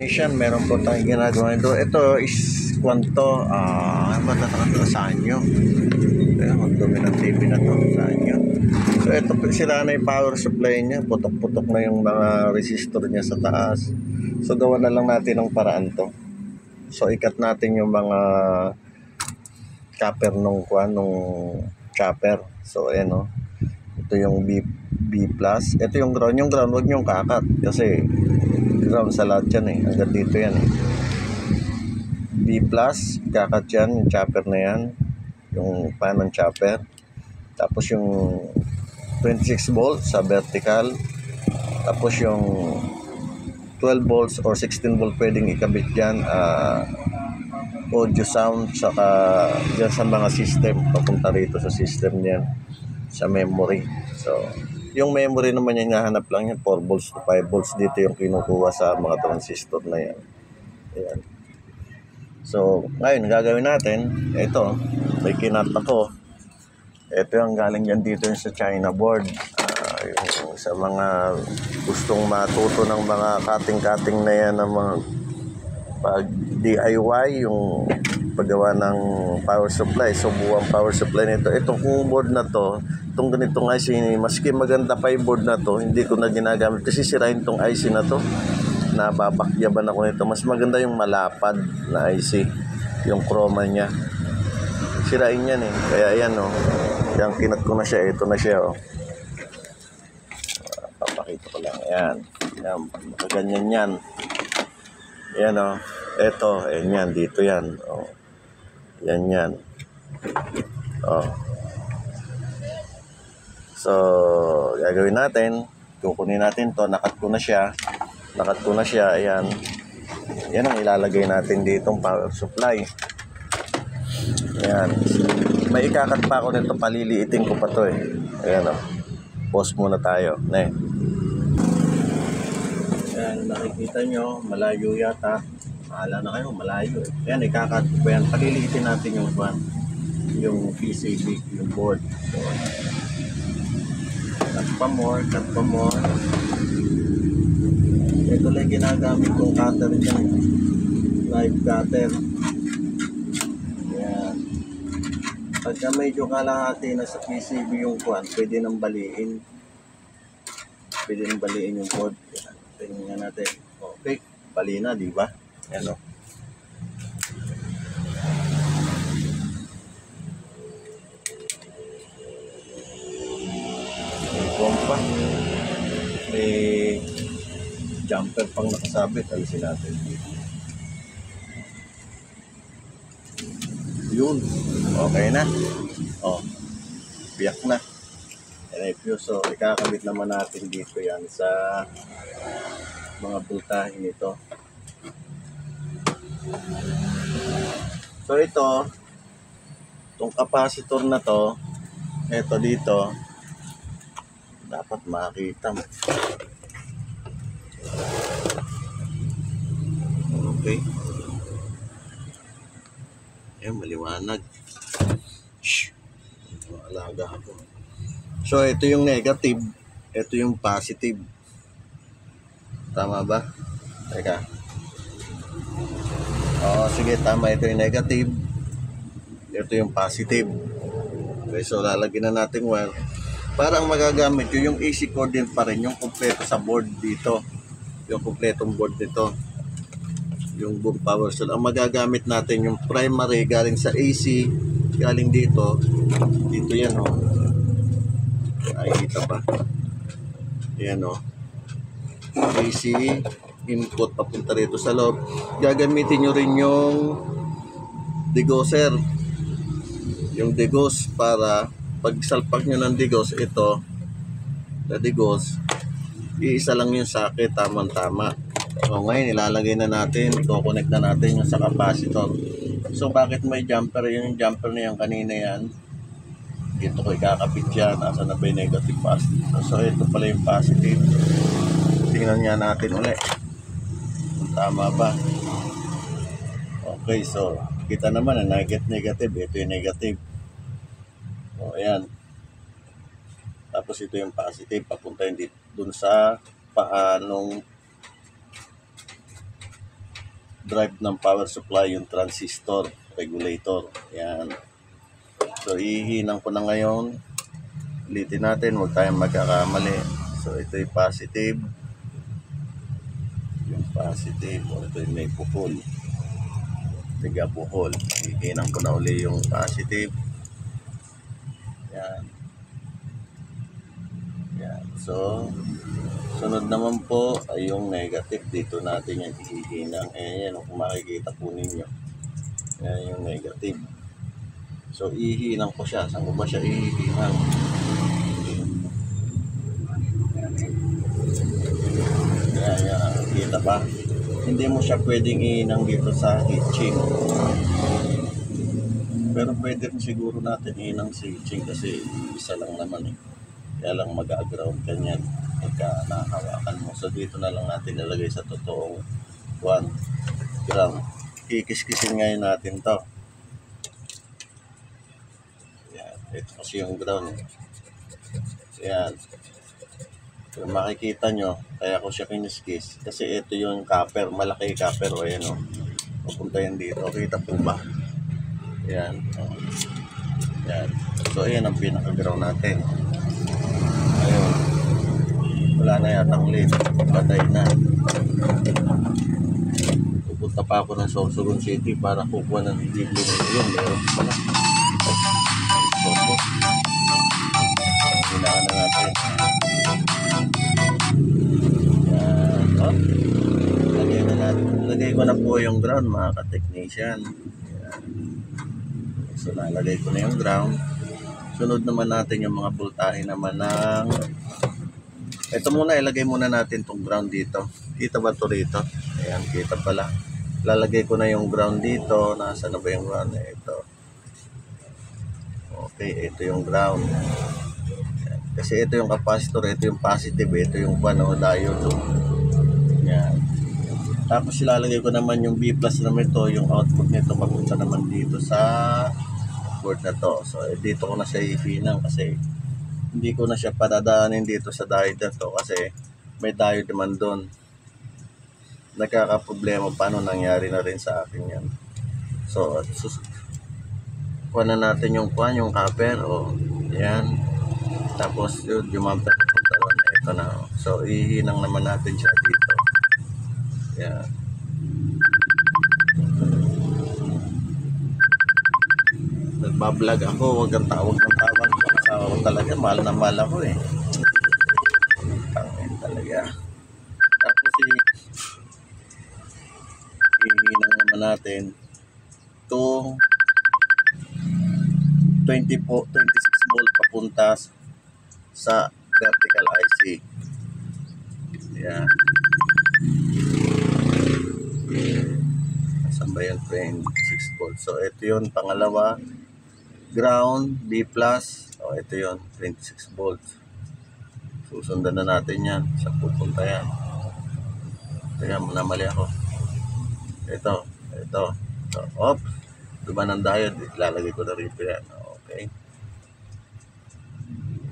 Meron po tayong ginagawa ito. Ito is kwanto, matatakasaan nyo. Kaya ang dumi ng TV na to, saan nyo. So ito, sila na yung power supply niya. Putok-putok na yung mga resistor niya sa taas. So gawa na lang natin ng paraan to. So ikat natin yung mga chopper nung chopper. So ayan o. Ito yung B plus. Ito yung ground. Yung ground, huwag nyong kakat. Kasi ground sa lahat yan eh. Hanggang dito yan eh. B plus, kakat yan. Yung chopper na yan. Yung pan ng chopper. Tapos yung 26 volts sa vertical. Tapos yung 12 volts or 16 volt pwedeng ikabit dyan. Audio sound. Saka dyan sa mga system. Papunta rito sa system yan. Sa memory. So, yung memory naman yung nahanap lang yan, 4 volts to 5 volts. Dito yung kinukuha sa mga transistor na yan. Ayan. So, ngayon, gagawin natin, ito, may kinat ako. Ito yung galing yan dito yung sa China board. Yung sa mga gustong matuto ng mga cutting-cutting na yan, ng mga pag DIY, yung paggawa ng power supply, so buwang power supply nito. Itong board na to, itong ganitong IC, maski maganda pa yung board na to, hindi ko na ginagamit kasi sirain itong IC na to. Nababakyaban ako nito. Mas maganda yung malapad na IC, yung chroma niya. Sirain yan eh. Kaya ayan o. Yung kinat ko na siya. Ito na siya o. Papakita ko lang. Ayan. Ayan. Ganyan yan. Ayan o. Ito. Ayan yan. Dito yan. O. Yan yan. O. So, gagawin natin. Kukunin natin to. Nakat ko na siya. Ayan. Yan ang ilalagay natin ditong power supply. Ayan. May ikakat pa ako nito. Paliliitin ko pa to eh. Ayan o. Pause muna tayo. Ayan. Nakikita nyo. Malayo yata. Mahala na kayo. Malayo eh. Ayan. Ikakat ko pa yan. Paliliitin natin yung fan. Yung PCB. Yung board. So, cut pa more. Ito lang ginagamit kong cutter dyan. Live cutter. Ayan. Pagka medyo kalahati na sa PCB yung kwan, pwede nang baliin. Yung board. Tingnan natin. Okay. Bali na, di ba? Ayan o. May pompa. May jumper pang nakasabit. Alisin natin. Yun. Okay na. O. Biyak na. So, ikakabit naman natin dito yan sa mga voltahe nito. So, itong capacitor na to, ito dito, dapat makita mo. Okay. Ayan, maliwanag. Shhh. Alaga ako. So, ito yung negative. Ito yung positive. Tama ba? Teka. Oo, sige, tama. Ito yung negative. Ito yung positive. Okay, so lalagyan na natin wire. Parang magagamit yung AC cord din pa rin. Yung kompleto sa board dito. Yung kompletong board dito. Yung boom power cell. Ang magagamit natin yung primary galing sa AC. Galing dito. Dito yan o. Nakikita pa. Ayan o. AC input papunta rito sa loob. Gagamitin nyo rin yung degaucer. Yung degauce para pag salpak nyo ng degauce, ito na degauce, iisa lang yung socket, tamang-tama. So ngayon ilalagay na natin, i-connect na natin yung sa capacitor. So bakit may jumper? Yung jumper na yan kanina yan. Dito ko ikakabit yan. Asa na ba yung negative, positive? So ito pala yung positive. Tingnan nga natin ulit. Tama ba? Okay, so kita naman na negative. Ito yung negative. So ayan. Tapos ito yung positive. Papunta yung dun sa paanong drive ng power supply yung transistor regulator. Yan. So ihinang ko na ngayon. Ulitin natin, huwag tayong magkakamali. So ito yung positive. Yung positive. O ito yung may pukol. Tiga pukol. Ihinang ko na uli yung positive. Yan. Yan. So sunod naman po ay yung negative. Dito natin yung ihinang. Ayan, kung makikita po ninyo. Yan yung negative. So ihinang ko siya. Saan ko ba siya ihinang? Yan. Kita ba? Hindi mo siya pwedeng ihinang dito sa heatsink. Pero pwede rin siguro natin ihinang sa heatsink kasi isa lang naman eh. Kaya lang mag-ground ka niyan pagka nakahawakan mo. So dito na lang natin ilagay sa totoong 1 gram. Kikis-kisin ngayon natin to. Yan. Ito kasi yung ground. Yan. Kung makikita nyo, kaya ko siya kiniskis. Kasi ito yung copper, malaki copper. O yan o. Pupunta yan dito. Kita po ba? Yan. Yan. So ayan ang pinaka-ground natin. Ayun. Wala na yatang lead. Patay na. Pupunta pa ako ng Sorsogon City para kukuha ng dibli na yun. Meron pala. Sorsogon. Hinaan na natin. Yan. Oh. Lagay ko na po yung ground mga ka-technician. Yan. So nalagay ko na yung ground. Sunod naman natin yung mga voltahe naman ng ito muna, ilagay muna natin tong ground dito. Kita ba to rito? Ayan, kita pala. Lalagay ko na yung ground dito. Nasaan na ba yung ground? Ito. Okay, ito yung ground. Ayan. Kasi ito yung capacitor, ito yung positive, ito yung diode. Ayan. Tapos ilalagay ko naman yung B+ naman ito, yung output nito papunta naman dito sa board na to. So dito ko na siya ihinang kasi hindi ko na siya padadaanin dito sa diode na to kasi may diode naman doon. Nagkakaproblema paano nangyari na rin sa akin yan. So kuha na natin yung copper o yan. Tapos yun, jumamper punta ron. Ito na. So ihinang naman natin siya dito. Yan. Nagbablog ako, wag ng tawag ng tawag. Asawa ko talaga, mahal na mahal ako eh. Tangin talaga. Tapos hihinang naman natin itong 26 volt papunta sa vertical IC. Yan. Saan ba yung 26 volt? So ito yun, pangalawa. Ground, B+, o ito yon 26 volts. Susundan na natin yan sa pupunta yan. Teka, namali ako. Ito. Op, diba ng diode, ilalagay ko na rito yan. Okay.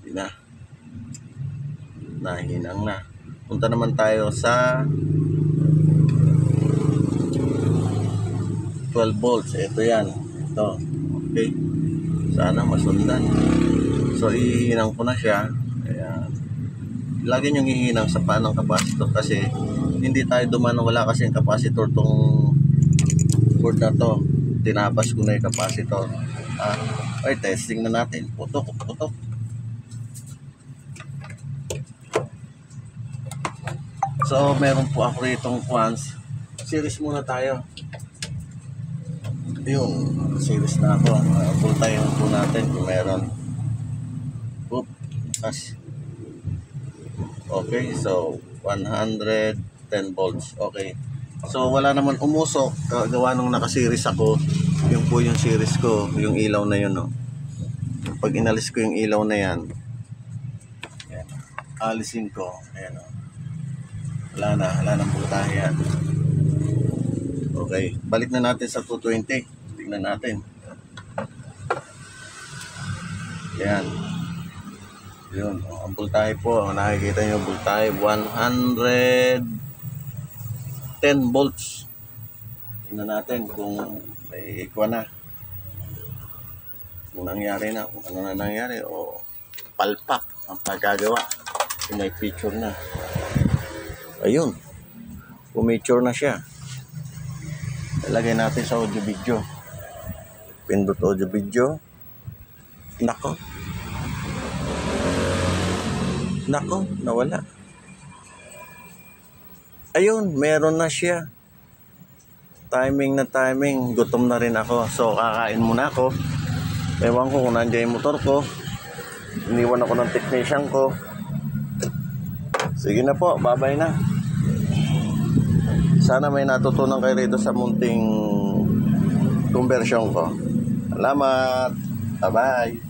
Hindi na. Nahinang na. Punta naman tayo sa 12 volts. Ito yan. Ito. Okay. Sana masundan. So ihinang ko na siya. Ayan. Lagi niyong ihinang sa panang capacitor kasi hindi tayo dumaan, wala kasi yung capacitor tong board na to. Tinapas ko na yung capacitor. Ay, testing na natin. Putok. So meron po ako ritong series muna tayo. Yung series na ako, voltahe po natin kung meron. Okay, so 110 volts. Okay, so wala naman umusok. Gawa nung naka-series ako, yung po yung series ko, yung ilaw na yun, no? Pag inalis ko yung ilaw na yan, alisin ko, ayan, no? Wala nang voltahe yan. Okay, balik na natin sa 220. Tingnan natin. Yan. Yun, ang voltahe po, nakikita nyo voltahe 110 volts. Tignan natin kung may ikwa na. Kung nangyari na, kung ano na nangyari o palpak ang pagkagawa. Kung may picture na. Ayun. Pumicture na siya. Ilagay natin sa audio video. Pindot audio video. Nako. Nako, nawala. Ayun, meron na siya. Timing na timing. Gutom na rin ako. So, kakain muna ako. Ewan ko kung nandiyan yung motor ko. Iniwan ako ng technician ko. Sige na po, bye-bye na. Sana may natutunan kayo rito sa munting conversion ko. Salamat. Bye-bye.